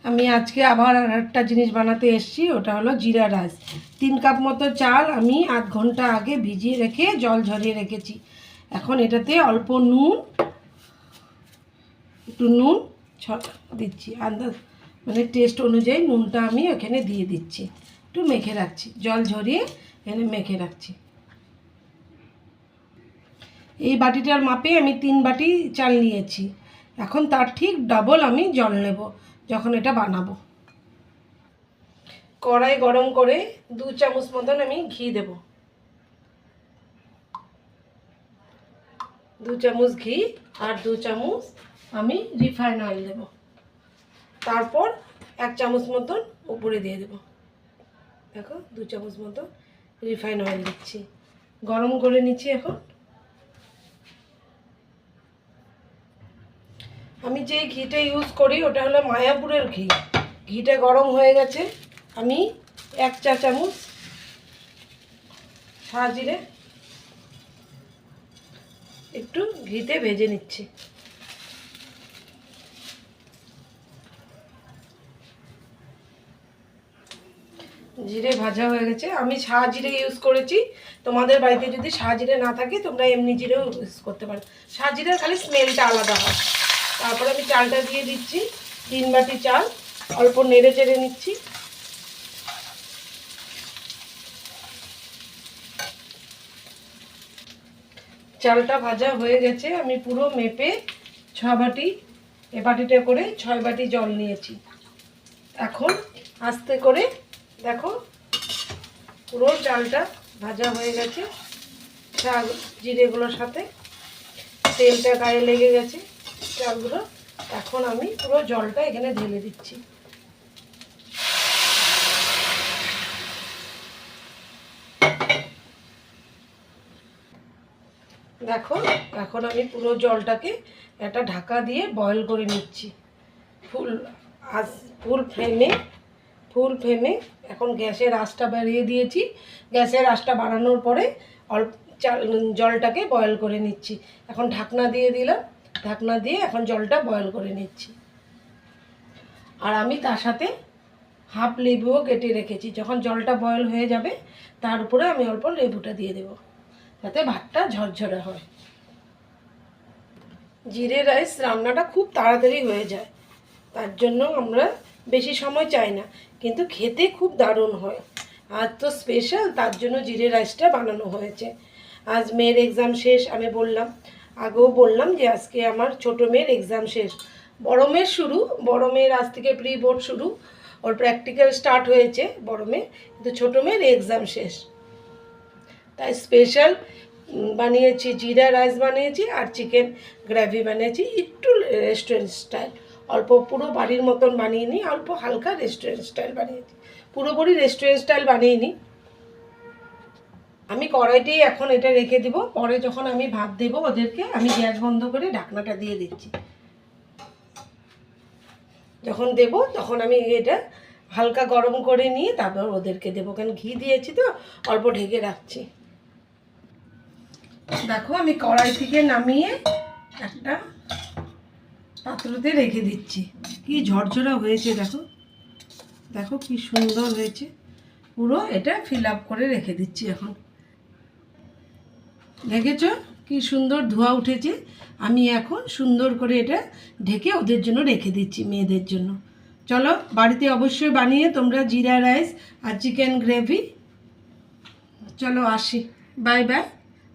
আমি আজকে আবার আরেকটা জিনিস বানাতে এসেছি, ওটা হলো জিরা রাইস। 3 কাপ মতো চাল আমি আধ ঘন্টা আগে ভিজিয়ে রেখে জল ঝরিয়ে রেখেছি। এখন এটাতে অল্প নুন, একটু নুন দিচ্ছি আন্দাজ, মানে টেস্ট অনুযায়ী নুনটা আমি এখানে দিয়ে দিচ্ছি। একটু মেখে রাখছি, জল ঝরিয়ে এখানে মেখে রাখছি। এই বাটিটার মাপে আমি 3 বাটি চাল নিয়েছি। এখন তার ঠিক ডাবল আমি জল নেব যখন এটা বানাবো। কড়াই গরম করে 2 চামচ মতন আমি ঘি দেব। 2 চামচ ঘি আর 2 চামচ আমি রিফাইন অয়েল দেব। তারপর 1 চামচ মতন উপরে দিয়ে দেব। দেখো 2 চামচ মতন রিফাইন অয়েল দিচ্ছি, গরম করে নিচ্ছি। এখন আমি যে ঘিটা ইউজ করি ওটা হলো মায়াপুরের ঘি। ঘিটা গরম হয়ে গেছে, আমি 1 চা চামচ সাদা জিরে একটু ঘিতে ভেজে নিচ্ছি। জিরে ভাজা হয়ে গেছে, আমি সাদা জিরে ইউজ করেছি। তোমাদের বাড়িতে যদি সাদা জিরে না থাকে তোমরা এমনি জিরেও ইউজ করতে পারো। সাদা জিরের খালি স্মেলটা আলাদা হয়। তারপরে আমি চালটা দিয়ে দিচ্ছি, 3 বাটি চাল। অল্প নেড়ে চেড়ে নিচ্ছি। চালটা ভাজা হয়ে গেছে, আমি পুরো মেপে 6 বাটি, এ বাটিটা করে 6 বাটি জল নিয়েছি। এখন আস্তে করে দেখো পুরো চালটা ভাজা হয়ে গেছে, চাল জিরেগুলোর সাথে তেলটা গায়ে লেগে গেছে চালগুলো। এখন আমি পুরো জলটা এখানে ঢেলে দিচ্ছি। দেখো এখন আমি পুরো জলটাকে একটা ঢাকা দিয়ে বয়েল করে নিচ্ছি ফুল ফ্লেমে। এখন গ্যাসের আঁচটা বাড়িয়ে দিয়েছি। গ্যাসের আঁচটা বাড়ানোর পরে অল্প জলটাকে বয়েল করে নিচ্ছি। এখন ঢাকনা দিয়ে দিলাম, ঢাকনা দিয়ে এখন জলটা বয়েল করে নিচ্ছি। আর আমি তার সাথে হাফ লেবুও কেটে রেখেছি। যখন জলটা বয়েল হয়ে যাবে তার উপরে আমি অল্প লেবুটা দিয়ে দেব, যাতে ভাতটা ঝরঝরে হয়। জিরে রাইস রান্নাটা খুব তাড়াতাড়ি হয়ে যায়, তার জন্য আমরা বেশি সময় চাই না, কিন্তু খেতে খুব দারুণ হয়। আজ তো স্পেশাল, তার জন্য জিরে রাইসটা বানানো হয়েছে। আজ মেয়ের এক্সাম শেষ, আমি আগেও বললাম যে আজকে আমার ছোটো মেয়ের এক্সাম শেষ। বড় মেয়ের শুরু, বড় মেয়ের আজ থেকে প্রি বোর্ড শুরু, ওর প্র্যাকটিক্যাল স্টার্ট হয়েছে বড় মেয়ে, কিন্তু ছোটো মেয়ের এক্সাম শেষ। তাই স্পেশাল বানিয়েছি, জিরা রাইস বানিয়েছি আর চিকেন গ্রেভি বানিয়েছি, একটু রেস্টুরেন্ট স্টাইল। অল্প, পুরো বাড়ির মতন বানিয়ে নিই, অল্প হালকা রেস্টুরেন্ট স্টাইল বানিয়েছি, পুরোপুরি রেস্টুরেন্ট স্টাইল বানিয়ে নিই। আমি কড়াইতেই এখন এটা রেখে দিব, পরে যখন আমি ভাত দেবো ওদেরকে আমি গ্যাস বন্ধ করে ঢাকনাটা দিয়ে দিচ্ছি। যখন দেব তখন আমি এটা হালকা গরম করে নিয়ে তারপর ওদেরকে দেবো, কারণ ঘি দিয়েছি তো অল্প ঢেকে রাখছি। দেখো আমি কড়াই থেকে নামিয়ে একটা পাত্রতে রেখে দিচ্ছি। কি ঝরঝরা হয়েছে দেখো, দেখো কি সুন্দর হয়েছে। পুরো এটা ফিল আপ করে রেখে দিচ্ছি। এখন দেখেছো কি সুন্দর ধোয়া উঠেছে। আমি এখন সুন্দর করে এটা ঢেকে ওদের জন্য রেখে দিচ্ছি, মেয়েদের জন্য। চলো বাড়িতে অবশ্যই বানিয়ে তোমরা জিরা রাইস আর চিকেন গ্রেভি। চলো আসি, বাই বাই,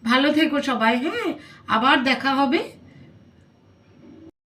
ভালো থেকো সবাই। হ্যাঁ, আবার দেখা হবে।